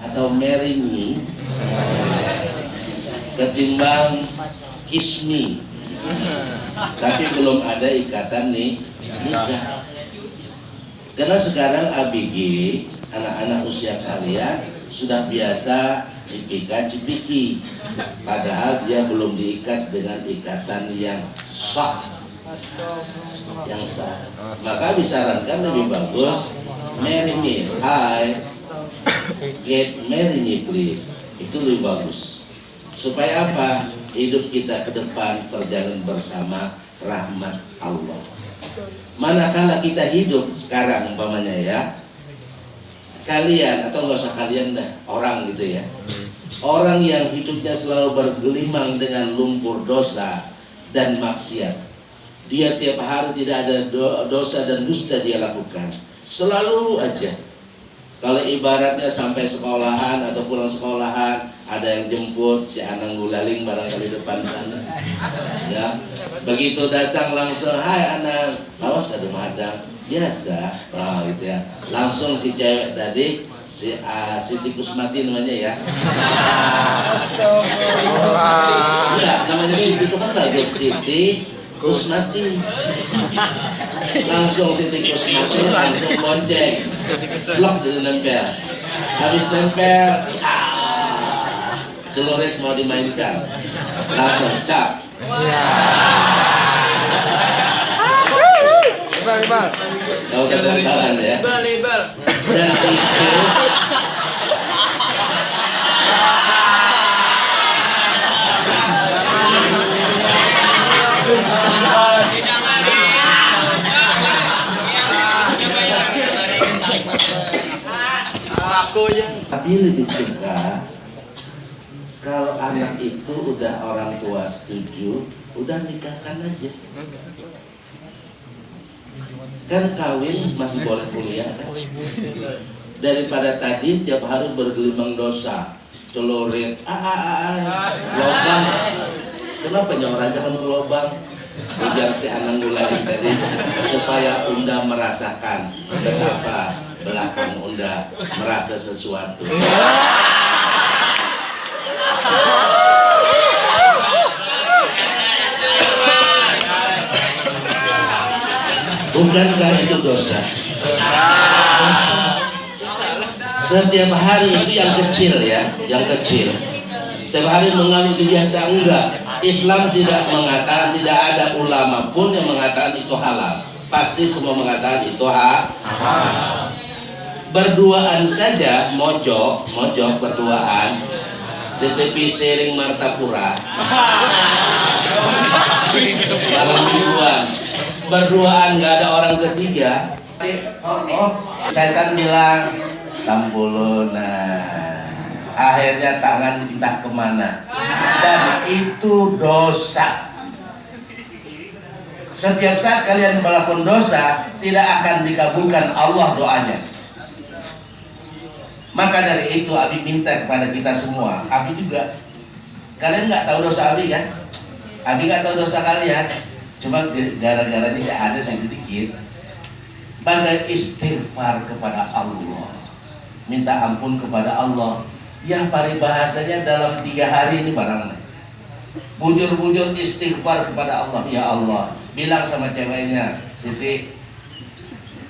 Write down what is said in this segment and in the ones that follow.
atau marry me ketimbang kiss me, tapi belum ada ikatan nikah. Karena sekarang ABG, anak-anak usia kalian sudah biasa cipika-cipiki, padahal dia belum diikat dengan ikatan yang sah. Maka disarankan lebih bagus marry me, I get marry me please. Itu lebih bagus. Supaya apa? Hidup kita ke depan perjalanan bersama rahmat Allah. Manakala kita hidup sekarang umpamanya ya, kalian atau nggak usah kalian dah, orang gitu ya, orang yang hidupnya selalu bergelimang dengan lumpur dosa dan maksiat, dia tiap hari tidak ada dosa dan dusta dia lakukan, selalu aja. Kalau ibaratnya sampai sekolahan atau pulang sekolahan, ada yang jemput si Anang Gulaling barangkali depan sana, ya. Begitu datang langsung, hai Anang, awas ada madang, biasa, gitu ya. Langsung si cewek tadi, Siti Kusmati namanya ya. Iya, namanya Siti itu kan lagi Siti Kusmati. Langsung Siti Kusmati langsung bonceng, blok jadi nempel. Habis nempel, celurit mau dimainkan, langsung cap. Gak usah ketahuan ya. Dan itu tapi lebih suka kalau anak itu udah orang tua setuju, udah nikahkan aja. Kan kawin masih boleh kuliah kan? Daripada tadi tiap hari bergelimang dosa, celurit, lobang. Kenapa nyorang jangan ke lobang? Ujar si Anang Gulaling tadi, supaya Unda merasakan betapa belakang Unda merasa sesuatu. Bukankah itu dosa? Setiap hari itu yang kecil ya, yang kecil. Setiap hari mengalami kebiasaan enggak. Islam tidak mengatakan, tidak ada ulama pun yang mengatakan itu halal. Pasti semua mengatakan itu haram. Berduaan saja, mojok berduaan di tepi Sering Martapura. Malam mingguan. Berduaan nggak ada orang ketiga. Setan bilang tampuluna. Akhirnya tangan entah kemana. Dan itu dosa. Setiap saat kalian melakukan dosa, tidak akan dikabulkan Allah doanya. Maka dari itu Abi minta kepada kita semua, Abi juga. Kalian nggak tahu dosa Abi kan? Abi nggak tahu dosa kalian. Cuma gara-gara ini ada yang sedikit. Maka istighfar kepada Allah, minta ampun kepada Allah. Yang paribahasanya dalam 3 hari ini barangnya. Bujur-bujur istighfar kepada Allah. Ya Allah, bilang sama ceweknya, Siti,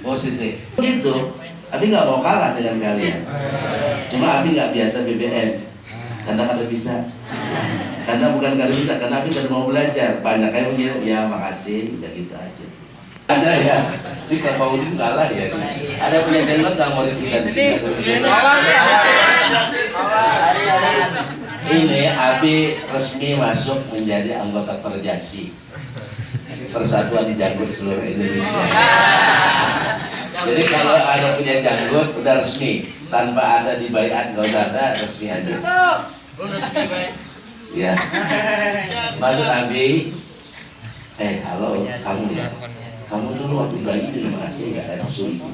oh Siti, gitu. Abi nggak mau kalah dengan kalian. Cuma Abi nggak biasa BBM, karena kada bisa. Karena bukan kada bisa, karena Abi baru mau belajar. Banyak yang bilang, ya makasih, udah gitu aja. Ada ya, ini kalau Udin kalah ya. Ada punya jenggot nggak mau kita di sini? Ini Abi resmi masuk menjadi anggota Perjasi, Persatuan Janggut Seluruh Indonesia. Jadi kalau ada punya janggut udah resmi, tanpa ada dibaiat nggak usah ada, resmi aja. Ya, maksud Abi, halo kamu ya, kamu dulu waktu bayi minum ASI nggak ada nafsu ibu,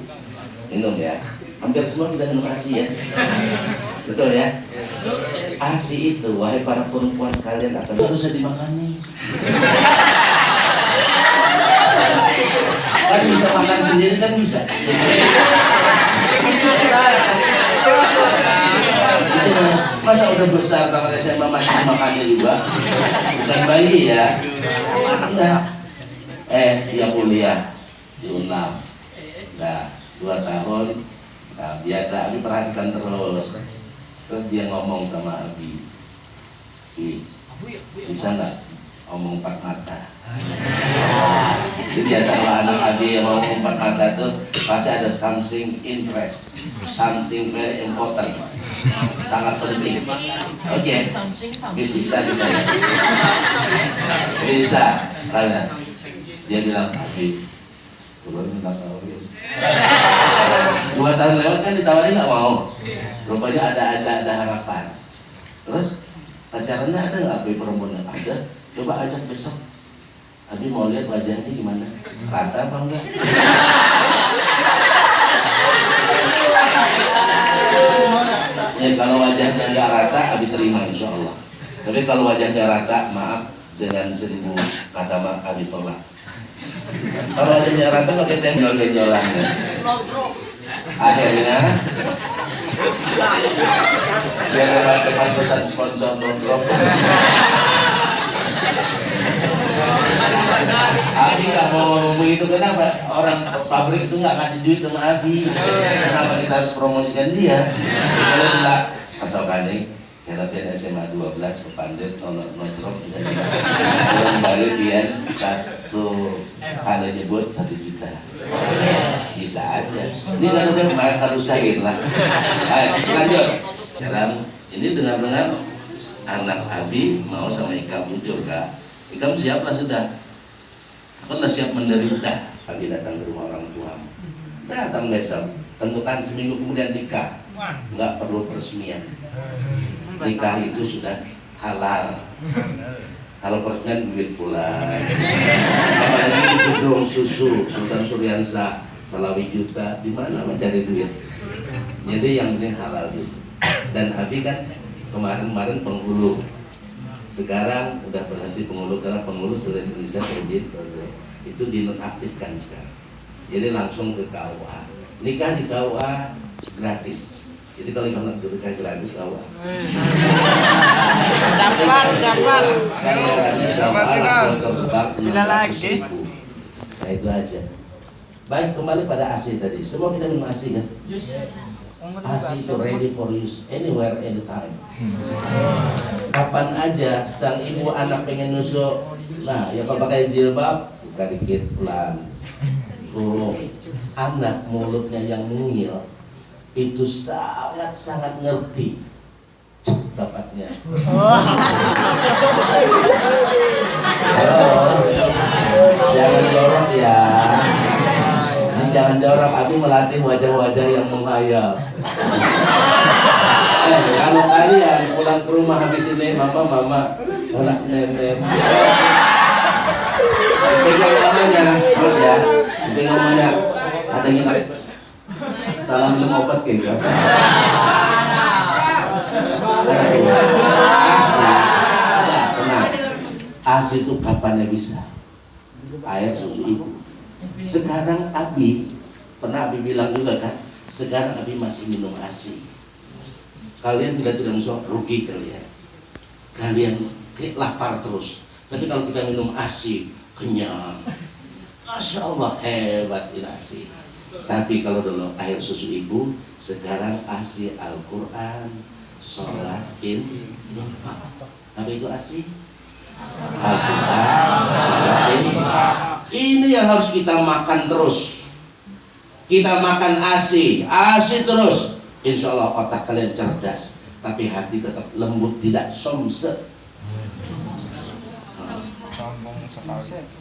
minum ya. Hampir semua kita minum ASI ya, betul ya. ASI itu, wahai para perempuan kalian akan harusnya dimakan nih. Kan bisa makan sendiri kan bisa. Masa udah besar tangan SMA masih makannya juga? Bukan bayi ya? Enggak. Dia kuliah di UNAM. Nah, 2 tahun. Nah, biasa Abi perhatikan terus. Terus dia ngomong sama Abi, bisa nggak ngomong 4 mata? Jadi biasa kalau anak Abi yang ngomong 4 mata tuh pasti ada something interest, something very important, sangat penting. Oke, bisa kita ya. Bisa, karena dia bilang Abi, belum minta kawin. 2 tahun lewat kan ditawarin nggak mau. Rupanya ada harapan. Terus pacarannya ada nggak Abi perempuan? Ada. Coba ajak besok. Abi mau lihat wajahnya gimana. Rata apa enggak? Ya kalau wajahnya nggak rata, Abi terima insya Allah. Tapi kalau wajahnya rata, maaf dengan 1000 kata maaf Abi tolak. Kalau wajahnya rata pakai tenggol-tenggolan. Akhirnya dia lewat pesan sponsor nongkrong. Abi nggak mau ngomong begitu, kenapa? Orang pabrik itu nggak kasih duit sama Abi. Kenapa kita harus promosikan dia? Kalau tidak pasokannya karena dia SMA 12 kepandet nongkrong belum balik dia 1 kali nyebut 1 juta. Bisa aja. Ini kan udah harus sahir lah. Ayo lanjut. Ini dengar-dengar anak Abi mau sama Ika muncul kak. Ika siap lah sudah. Aku lah siap menderita. Abi datang ke rumah orang tua. Datang besok. Tentukan seminggu kemudian nikah. Nggak perlu peresmian. Nikah itu sudah halal. Kalau peresmian duit pula. Apalagi di gedung susu Sultan Suryansa Salawi juta, di mana mencari duit? Jadi yang penting halal gitu. Dan Abi kan kemarin penghulu. Sekarang udah berhenti penghulu karena penghulu selain Indonesia terbit itu dinonaktifkan sekarang. Jadi langsung ke KUA. Nikah di KUA gratis. Jadi kalau kamu nikah gratis KUA. Capat. Tidak lagi. Nah itu aja. Baik, kembali pada ASI tadi. Semua kita minum ASI kan? ASI itu ready for use anywhere, anytime. Kapan aja sang ibu anak pengen nusuk, nah ya kalau pakai jilbab buka dikit pelan. Anak mulutnya yang mungil itu sangat ngerti dapatnya. Jangan jorok ya. Jangan jorok, Abi melatih wajah-wajah yang menghayal. Kalau kalian pulang ke rumah habis ini, mama, anak nenek. Pegang mamanya, terus ya. Pegang mamanya, katanya salam minum obat kayaknya. ASI itu kapannya bisa? Air susu ibu. Sekarang Abi, pernah Abi bilang juga kan, sekarang Abi masih minum ASI. Kalian bila tidak minum rugi kalian. Kalian lapar terus. Tapi kalau kita minum ASI, kenyang. Masya Allah, hebat ini ASI. Tapi kalau dulu air susu ibu, sekarang ASI Al-Quran, sholat, infak. Apa itu ASI? Al-Quran, sholat, infak. Ini yang harus kita makan terus. Kita makan ASI terus. Insya Allah otak kalian cerdas, tapi hati tetap lembut, tidak somse.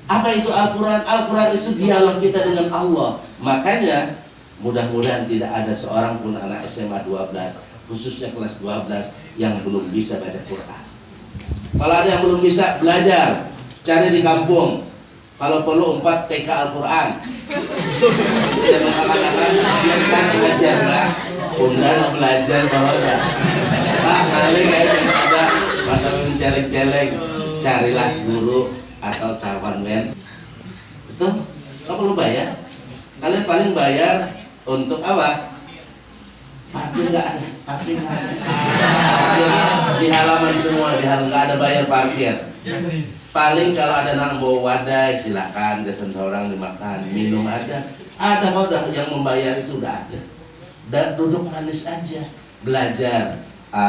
Apa itu Al-Quran? Al-Quran itu dialog kita dengan Allah. Makanya mudah-mudahan tidak ada seorang pun anak SMA 12, khususnya kelas 12 yang belum bisa baca Quran. Kalau ada yang belum bisa, belajar, cari di kampung. Kalau perlu 4 TK Al-Quran. Jangan apa-apa, biarkan belajar lah. Undang belajar bahwa Pak kali ada maka menceleng-celeng, carilah guru atau cawan men. Betul? Nggak perlu bayar. Kalian paling bayar untuk apa? Parkir nggak ada, parkir nggak ada. di halaman semua, di halaman, nggak ada bayar parkir. Paling kalau ada anak bawa wadai silakan, desen orang dimakan, minum ada. Ada kok udah yang membayar itu udah ada. Dan duduk manis aja, belajar a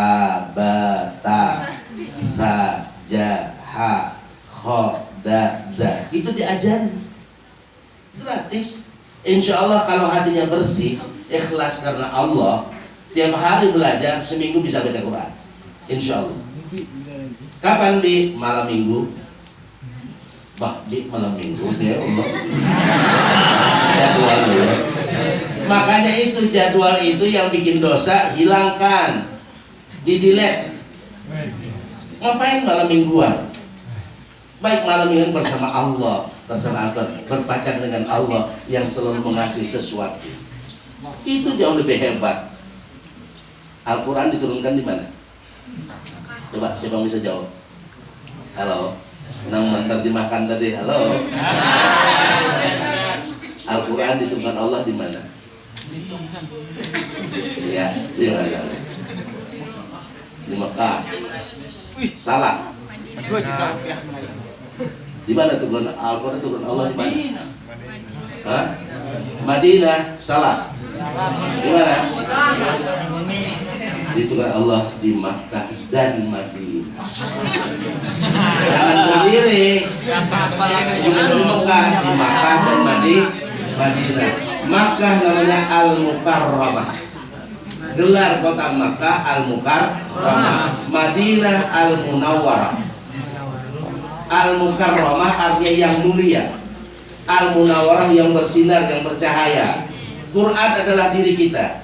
ba ta sa ja ha kho da za, itu diajarin gratis. Insya Allah kalau hatinya bersih, ikhlas karena Allah, tiap hari belajar, seminggu bisa baca Quran. Insya Allah. Kapan Bi? Malam minggu. Bah, Bi malam minggu ya Allah. Jadwal ya. Makanya itu jadwal itu yang bikin dosa, hilangkan, di-delete. Ngapain malam mingguan? Baik malam mingguan bersama Allah, bersama Allah, berpacar dengan Allah yang selalu mengasihi sesuatu. Itu jauh lebih hebat. Al-Quran diturunkan di mana? Coba siapa yang bisa jawab? Halo, nang menerjemahkan tadi. Halo. Al-Quran diturunkan Allah di mana? Ya, di mana? Di Mekah. Salah. Di mana turun Al-Quran, turun Allah di mana? Hah? Madinah. Salah. Di mana? Diturunkan Allah di Makkah dan Madinah. Jangan sendiri. Bukan di Mekah, di Makkah dan Madinah. Makkah namanya Al-Mukarramah. Gelar kota Makkah Al-Mukarramah. Madinah Al-Munawwarah. Al-Mukarramah artinya yang mulia. Al-Munawwarah yang bersinar, yang bercahaya. Quran adalah diri kita.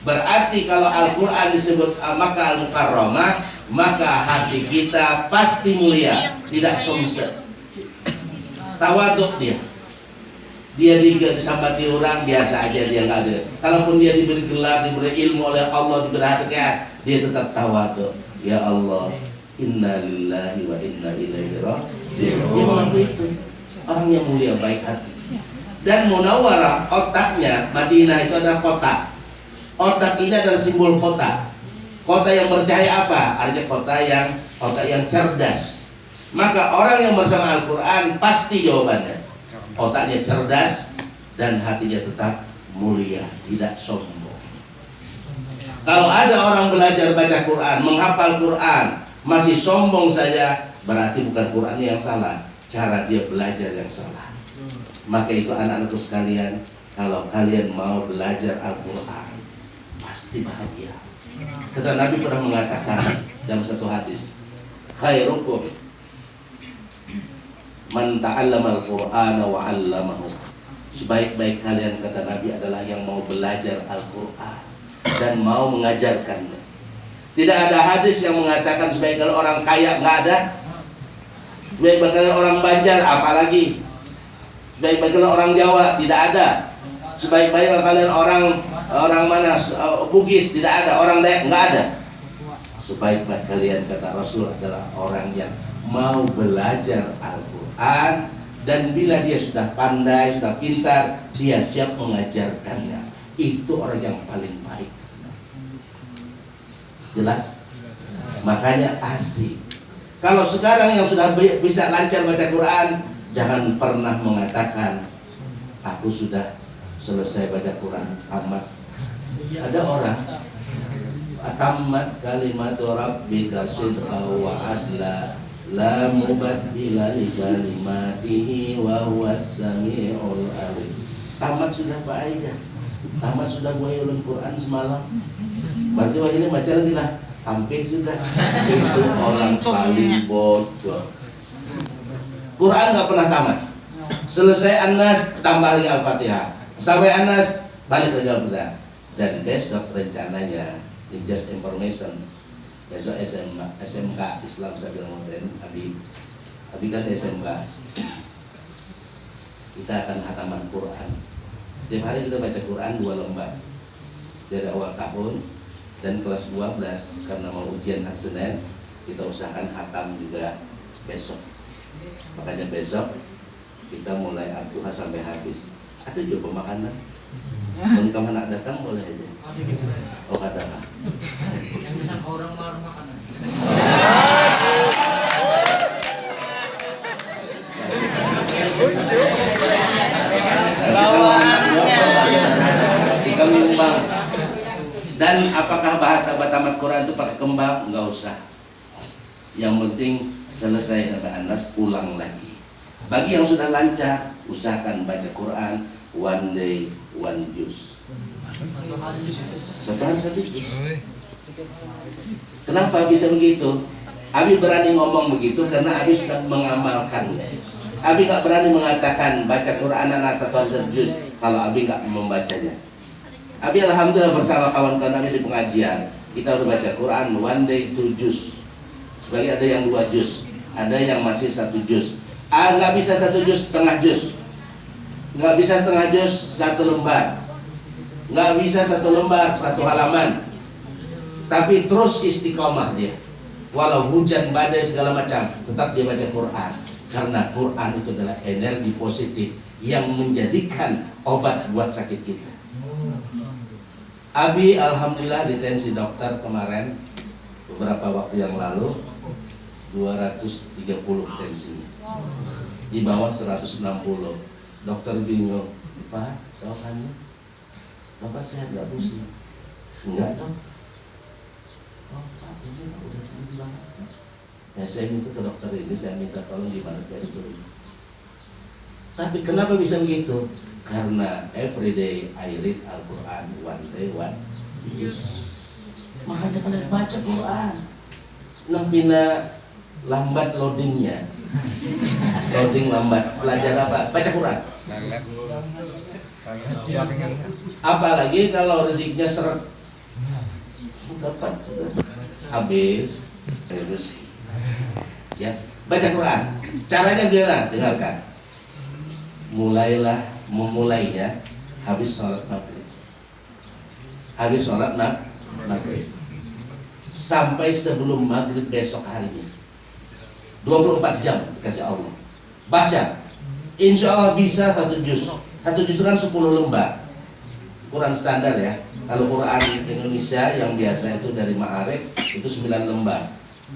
Berarti kalau Al-Quran disebut Makkah Al-Mukarramah, maka hati kita pasti mulia, tidak somse. Tawaduk dia. Dia disambati orang biasa aja, dia nggak ada. Kalaupun dia diberi gelar, diberi ilmu oleh Allah, diberi hati, dia tetap tawaduk. Ya Allah, inna lillahi wa inna ilaihi raji'un. Dia mengakui itu. Orang yang mulia, baik hati. Dan Munawwarah, otaknya, Madinah itu adalah kota. Otak ini adalah simbol kota. Kota yang bercahaya apa? Artinya kota yang cerdas. Maka orang yang bersama Al-Quran pasti jawabannya. Otaknya cerdas dan hatinya tetap mulia, tidak sombong. Kalau ada orang belajar baca Quran, menghafal Quran, masih sombong saja, berarti bukan Qurannya yang salah, cara dia belajar yang salah. Maka itu anak-anakku sekalian, kalau kalian mau belajar Al-Quran, pasti bahagia. Karena Nabi pernah mengatakan dalam satu hadis, khairukum man ta'allama al-Qur'ana wa 'allamahu. Sebaik-baik kalian, kata Nabi, adalah yang mau belajar Al-Qur'an dan mau mengajarkannya. Tidak ada hadis yang mengatakan sebaik kalau orang kaya, nggak ada. Sebaik kalau orang Banjar, apalagi. Sebaik kalau orang Jawa, tidak ada. Sebaik-baik kalau kalian orang mana, Bugis, tidak ada. Orang Dayak, nggak ada. Sebaik-baik kalian, kata Rasul, adalah orang yang mau belajar Al-Quran, dan bila dia sudah pandai, sudah pintar, dia siap mengajarkannya. Itu orang yang paling baik. Jelas? Makanya asik. Kalau sekarang yang sudah bisa lancar baca Quran, jangan pernah mengatakan aku sudah selesai baca Quran, tamat. Ada orang tamat kalimat rabbika sidqa wa adla la mubaddila li kalimatihi wa huwas samiul alim. Tamat sudah Pak Aida, tamat sudah Guyulul Quran semalam. Berarti wah ini baca lagi lah, hampir sudah. Itu orang paling bodoh. Quran nggak pernah tamat. Selesai An-Nas, tambah lagi Al-Fatihah. Sampai An-Nas, balik lagi Al-Fatihah. Dan besok rencananya, in just information, besok SMK Islam saya bilang modern, Abi kan SMK. Kita akan hataman Quran. Setiap hari kita baca Quran 2 lembar dari awal tahun, dan kelas 12 karena mau ujian hari Senin, kita usahakan hatam juga besok. Makanya besok kita mulai Al-Duha sampai habis. Atau juga pemakanan. Kalau kamu nak datang boleh aja. Oh katakan. Yang bisa orang makanan. tamat Quran itu pakai kembang, nggak usah. Yang penting selesai sampai Anas, ulang lagi. Bagi yang sudah lancar, usahakan baca Quran one day one juz. Satu hari satu juz. Kenapa bisa begitu? Abi berani ngomong begitu karena Abi sudah mengamalkannya. Abi nggak berani mengatakan baca Quran anak satu hari juz kalau Abi nggak membacanya. Abi alhamdulillah bersama kawan-kawan Abi di pengajian, kita udah baca Quran one day two juz. Sebagai ada yang 2 juz, ada yang masih 1 juz. Nggak bisa 1 juz, setengah juz. Nggak bisa setengah juz, 1 lembar. Nggak bisa 1 lembar, 1 halaman. Tapi terus istiqomah dia. Walau hujan, badai, segala macam, tetap dia baca Quran. Karena Quran itu adalah energi positif yang menjadikan obat buat sakit kita. Abi alhamdulillah ditensi dokter kemarin, beberapa waktu yang lalu, 230 tensinya, di bawah 160. Dokter bingung, Pak, soalnya Bapak sehat nggak pusing? Enggak dong. Oh Pak, ini udah tinggi banget. Ya saya minta ke dokter ini, saya minta tolong gimana biar turun. Tapi kenapa bisa begitu? Karena everyday I read Al-Quran, one day one juz. Makanya kalian baca Quran. Nampina lambat loadingnya, loading lambat. Belajar apa? Baca Quran. Apalagi kalau rezekinya seret, dapat sudah habis. Ya, baca Quran. Caranya gimana? Dengarkan. Memulainya habis sholat maghrib. Habis sholat maghrib sampai sebelum maghrib besok harinya. 24 jam dikasih Allah. Baca. Insya Allah bisa 1 juz. 1 juz kan 10 lembar. Quran standar ya. Kalau Quran Indonesia yang biasa itu dari Ma'arif itu 9 lembar.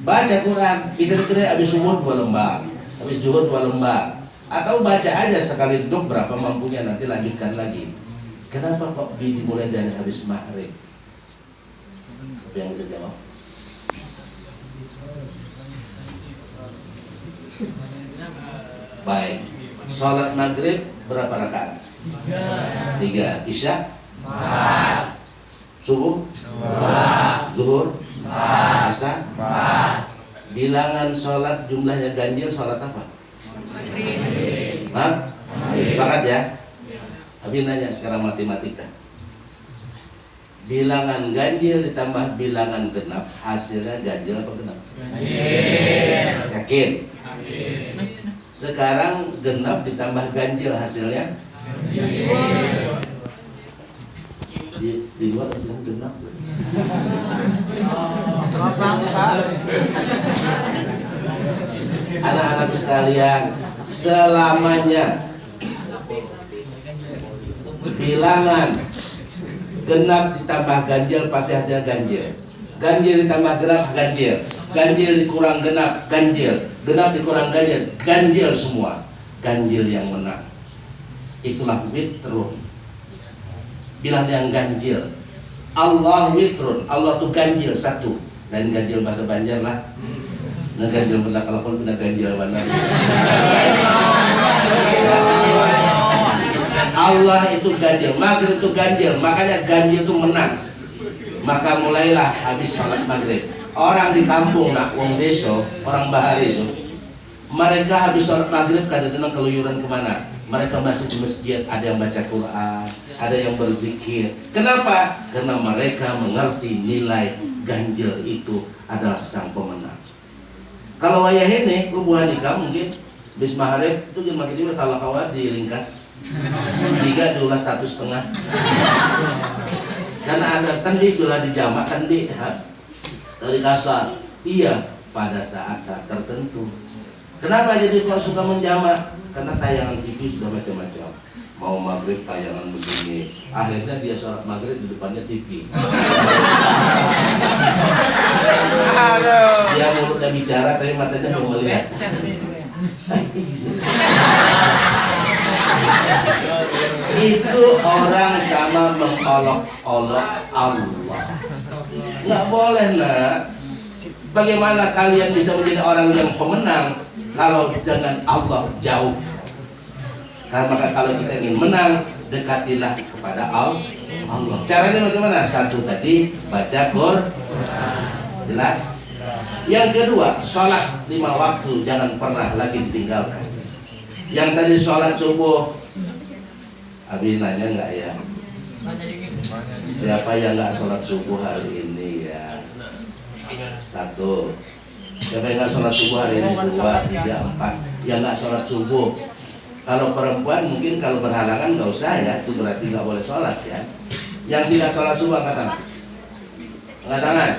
Baca Quran, kira-kira habis subuh 2 lembar, habis zuhur 2 lembar. Atau baca aja sekali duduk berapa mampunya, nanti lanjutkan lagi. Kenapa kok dimulai dari habis Ma'arif? Siapa yang bisa jawab? Baik. Sholat maghrib berapa rakaat? 3. Isya? 4. Subuh? 2. Zuhur? 4. Asar? 4. Bilangan sholat jumlahnya ganjil sholat apa? Maghrib. Hah? Sepakat ya? Abi nanya sekarang matematika. Bilangan ganjil ditambah bilangan genap, hasilnya ganjil apa genap? Ganjil. Yakin? Sekarang genap ditambah ganjil hasilnya di luar bilang genap. Anak-anak sekalian, selamanya bilangan genap ditambah ganjil pasti hasilnya ganjil. Ganjil ditambah genap ganjil. Ganjil dikurang genap ganjil. Genap dikurang ganjil, ganjil semua. Ganjil yang menang. Itulah witrun. Bilang yang ganjil. Allah witrun. Allah tuh ganjil satu. Dan ganjil bahasa Banjar lah. Nah ganjil benar kalau pun benar ganjil benar. Allah itu ganjil. Maghrib itu ganjil. Makanya ganjil itu menang. Maka mulailah habis sholat maghrib. Orang di kampung nak wong deso, orang bahari so, mereka habis sholat maghrib kadang-kadang keluyuran kemana? Mereka masih di masjid, ada yang baca Quran, ada yang berzikir. Kenapa? Karena mereka mengerti nilai ganjil itu adalah sang pemenang. Kalau wayah ini, rubuhan nikah mungkin bis maghrib itu makin juga kalau kawan diringkas 3 diulas 1,5. Karena ada kan di bila dijamak kan di dari kasar. Iya, pada saat-saat tertentu. Kenapa jadi kok suka menjamak? Karena tayangan TV sudah macam-macam. Mau maghrib tayangan begini. Akhirnya dia sholat maghrib di depannya TV. Dia mulutnya bicara tapi matanya belum melihat. Itu orang sama mengolok-olok Allah. Nggak boleh nak. Bagaimana kalian bisa menjadi orang yang pemenang kalau dengan Allah jauh? Karena maka kalau kita ingin menang, dekatilah kepada Allah. Caranya bagaimana? Satu tadi baca Quran. Jelas? Yang kedua, sholat 5 waktu jangan pernah lagi ditinggalkan. Yang tadi sholat subuh, Abi nanya nggak ya? Siapa yang nggak sholat subuh hari ini ya? 1. Siapa yang nggak sholat subuh hari ini? 2, 3, 4. Yang nggak sholat subuh. Kalau perempuan mungkin kalau berhalangan nggak usah ya, itu berarti nggak boleh sholat ya. Yang tidak sholat subuh angkat tangan. Angkat tangan.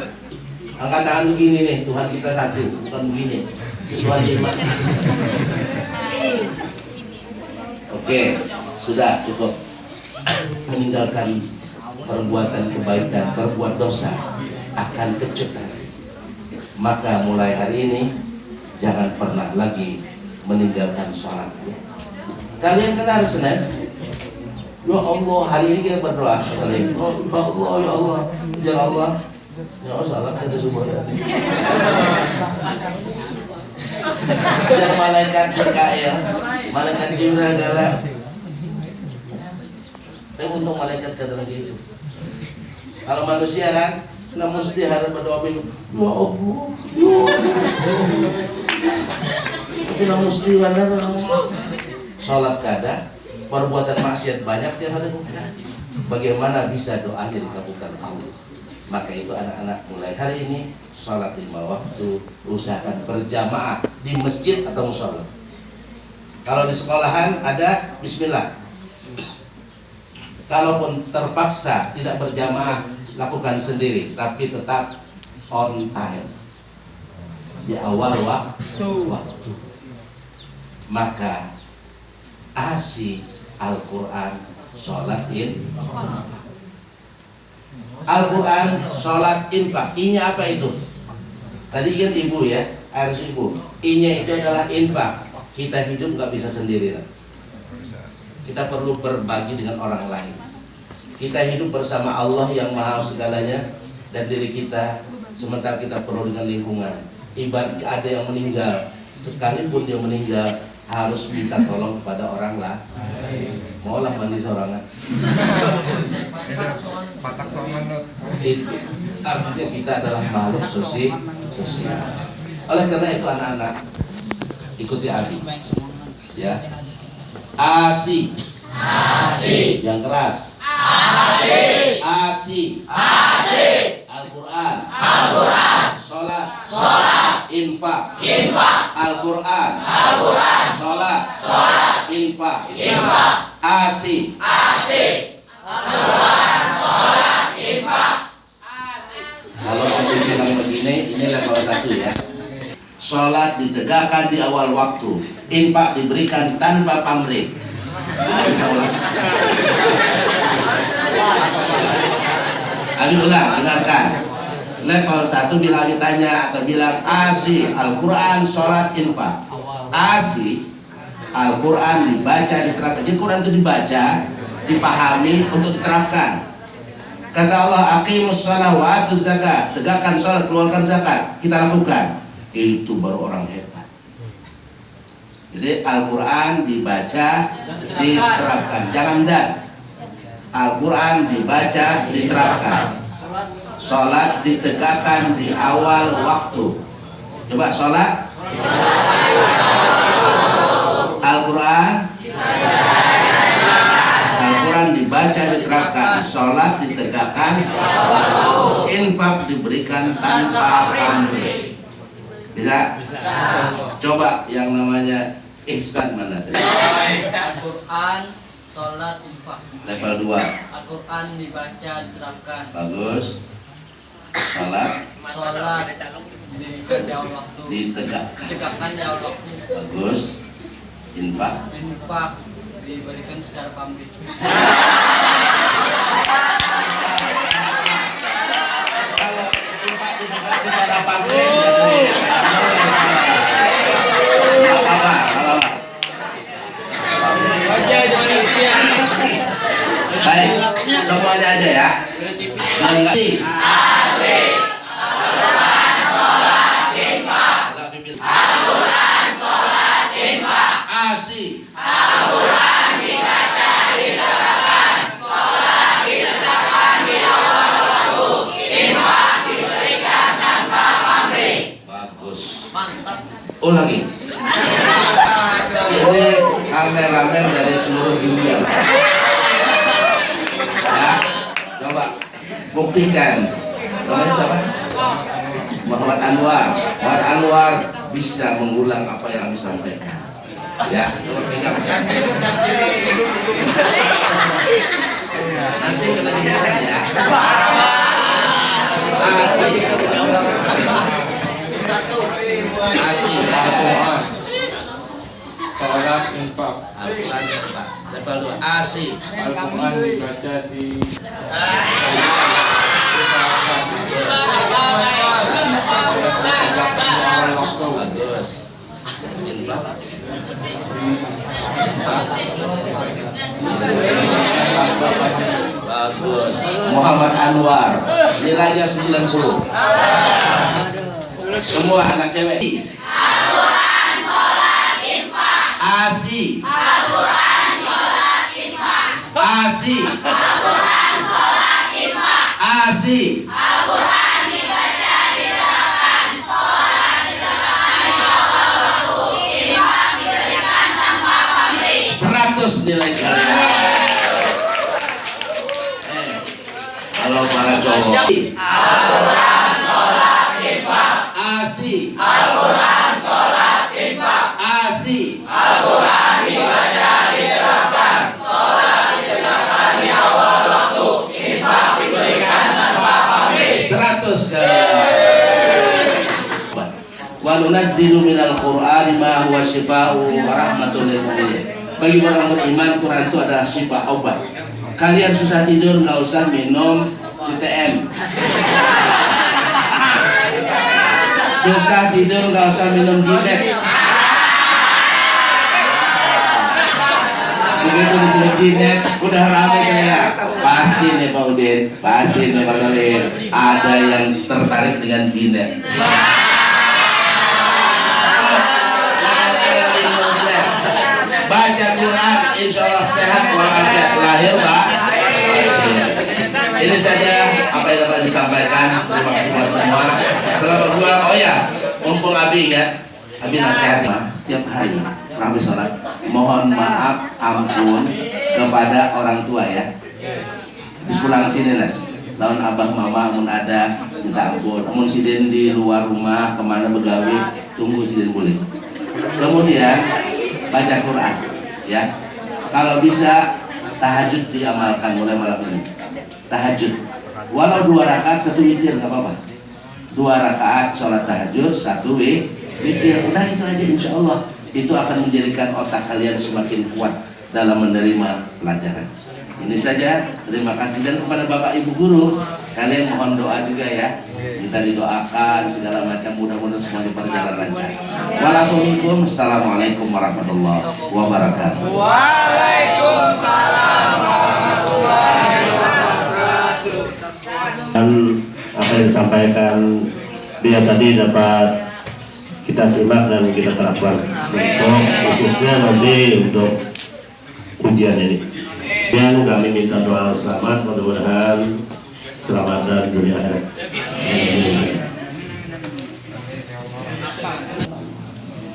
Angkat tangan begini nih, Tuhan kita satu, bukan begini. Tuhan lima. Oke, sudah cukup. Meninggalkan perbuatan kebaikan, berbuat dosa akan kecut. Maka mulai hari ini jangan pernah lagi meninggalkan sholat. Kalian kan harus Senin. Ya Allah, hari ini kita berdoa. Ya Allah, ya Allah, ya Allah. Ya Allah, salah kita subuh ya. Dan malaikat Mikail, malaikat Jibril galak. Tapi untung malaikat kadang gitu. Kalau manusia kan nggak mesti harus berdoa bingung. Ya Allah, ya Allah. Tapi nggak mesti benar. Sholat kada, perbuatan maksiat banyak yang harus dilakukan. Bagaimana bisa doanya dikabulkan Allah? Maka itu anak-anak mulai hari ini sholat 5 waktu, usahakan berjamaah di masjid atau mushola. Kalau di sekolahan ada Bismillah. Kalaupun terpaksa tidak berjamaah, lakukan sendiri, tapi tetap on time di awal waktu. Maka asi Al-Quran sholat Al-Quran sholat infak. I-nya apa itu? Tadi kan ibu ya, harus ibu. I-nya itu adalah infak. Kita hidup nggak bisa sendiri. Kita perlu berbagi dengan orang lain. Kita hidup bersama Allah yang maha segalanya dan diri kita. Sementara kita perlu dengan lingkungan. Ibarat ada yang meninggal, sekalipun dia meninggal harus minta tolong kepada orang lah. Maulah mandi sorangan. Patak sorangan. Artinya kita adalah makhluk sosial. Oleh karena itu anak-anak ikuti Abi. Ya. Asi. Yang keras. Asi. Al-Quran. Sholat. Infak. Al-Quran. Sholat. Infak. Asi. Al-Quran. Sholat. Infak. Kalau aku bilang begini, ini level 1 ya. Sholat ditegakkan di awal waktu, infak diberikan tanpa pamrih. Bisa ulang. Abi ulang, dengarkan. Level 1 bila ditanya atau bilang asi Al-Quran sholat infak. Asi Al-Quran dibaca diterapkan. Jadi Quran itu dibaca, dipahami untuk diterapkan. Kata Allah aqimus shalah wa atuz zakat, tegakkan sholat, keluarkan zakat, kita lakukan. Itu baru orang hebat. Jadi Al-Quran dibaca, diterapkan. Jangan dan. Al-Quran dibaca, diterapkan. Sholat ditegakkan di awal waktu. Coba sholat. Al-Quran. Al-Quran dibaca, diterapkan. Sholat ditegakkan. Infak diberikan tanpa pamrih. Bisa? Coba yang namanya ihsan mana tadi? Al-Quran, sholat, infak. Level 2. Al-Quran dibaca, diterapkan. Bagus. Sholat Di awal waktu. Ditegakkan di awal waktu. Bagus. Infak. Infak diberikan secara pamrih. Kalau infak diberikan secara pamrih, apa? Wajah manusia. Baik, semuanya aja ya. Asik. Ulangi. Ini kameramen dari seluruh dunia. Ya, coba buktikan. Namanya siapa? Muhammad Anwar. Muhammad Anwar bisa mengulang apa yang Abi sampaikan. Ya, coba pegang. Nanti kena giliran ya. Asik. Satu. Asik. Al-Quran sholat infak. Al-Quran Pak. Level 2. Asik. Al-Quran dibaca di waktu. Bagus. Infak. Bagus. Muhammad Anwar nilainya 90. Semua anak cewek. Al-Quran sholat infak. Asik. Al-Quran sholat infak. Asik. Al-Quran sholat infak. Asik. Al-Quran dibaca diterapkan, sholat ditegakkan, infak diberikan tanpa pamrih. 100 nilai kalian. Kalau para cowok. Al-Quran sholat infak. Asik. Al-Quran sholat infak. Asik. Al-Quran dibaca diterapkan, sholat ditegakkan di awal waktu, infak diberikan tanpa pamrih. 100 kali. Wa nunazzilu minal Qur'ani ma huwa shifaa'u wa rahmatul lil mu'minin. Bagi orang beriman, Quran itu adalah syifa, obat. Kalian susah tidur nggak usah minum CTM. Susah tidur nggak usah minum jinet. Begitu disuruh jinet, udah rame kayak. Pasti nih Pak Udin, pasti nih Pak Solid, ada yang tertarik dengan jinet. Baca Quran, insya Allah sehat walafiat lahir Pak. Ini saja apa yang dapat disampaikan. Terima kasih buat semua. Selamat berdoa. Oh ya, mumpung Abi ingat, Abi nasihat setiap hari Abi sholat, mohon maaf ampun kepada orang tua ya. Di pulang sini lah, lawan abah mama mun ada minta ampun. Mun sidin di luar rumah kemana begawi, tunggu sidin boleh. Kemudian baca Quran ya. Kalau bisa tahajud diamalkan mulai malam ini. Tahajud walau 2 rakaat 1 witir nggak apa-apa. 2 rakaat sholat tahajud 1 witir, udah itu aja, insya Allah itu akan menjadikan otak kalian semakin kuat dalam menerima pelajaran. Ini saja, terima kasih. Dan kepada Bapak Ibu Guru, kalian mohon doa juga ya. Kita didoakan segala macam, mudah-mudahan semuanya berjalan lancar. Waalaikumsalam. Assalamualaikum warahmatullahi wabarakatuh. Waalaikumsalam warahmatullahi wabarakatuh. Dan apa yang disampaikan dia tadi dapat kita simak dan kita terapkan untuk khususnya nanti untuk ujian ini. Dan kami minta doa selamat, mudah-mudahan selamat dan dunia akhirat.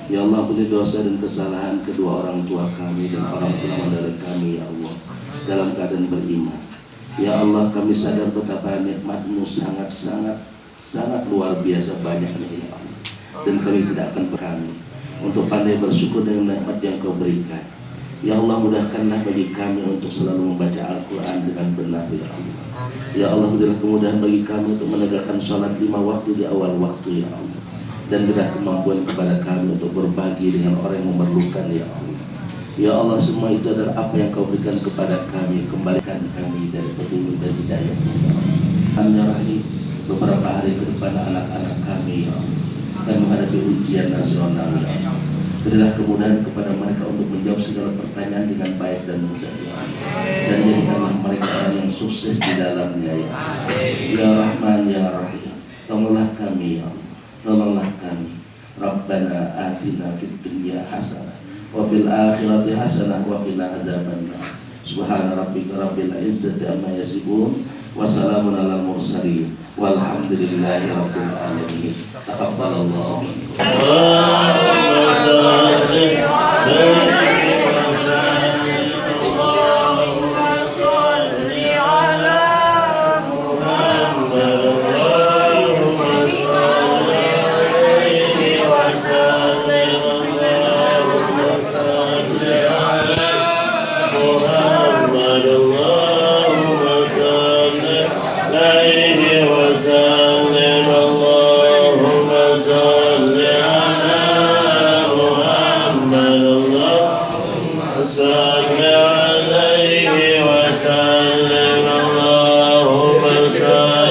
Ya Allah, ampuni dosa dan kesalahan kedua orang tua kami dan orang tua saudara kami ya Allah dalam keadaan beriman. Ya Allah, kami sadar betapa nikmat-Mu sangat luar biasa banyaknya ya Allah. Dan kami tidak akan berkami untuk pandai bersyukur dengan nikmat yang Kau berikan. Ya Allah, mudahkanlah bagi kami untuk selalu membaca Al-Quran dengan benar ya Allah. Ya Allah, berilah kemudahan bagi kami untuk menegakkan sholat 5 waktu di awal waktu ya Allah. Dan berilah kemampuan kepada kami untuk berbagi dengan orang yang memerlukan ya Allah. Ya Allah, semua itu adalah apa yang Kau berikan kepada kami. Kembalikan kami dari petunjuk dan hidayah. Kami rahim beberapa hari ke depan anak-anak kami ya Allah, dan menghadapi ujian nasional ya Allah. Berilah kemudahan kepada mereka untuk menjawab segala pertanyaan dengan baik dan mudah ya Allah. Dan jadikanlah mereka orang yang sukses di dalamnya ya Allah. Ya Rahman ya Rahim, tolonglah kami ya Allah, tolonglah kami. Rabbana atina fid dunya hasanah wa fil akhirati hasanah wa qina azabannar. Subhana rabbika rabbil izzati amma yasifun wa salamun alal mursalin walhamdulillahi rabbil alamin. Taqabbalallahu minkum.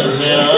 Amin.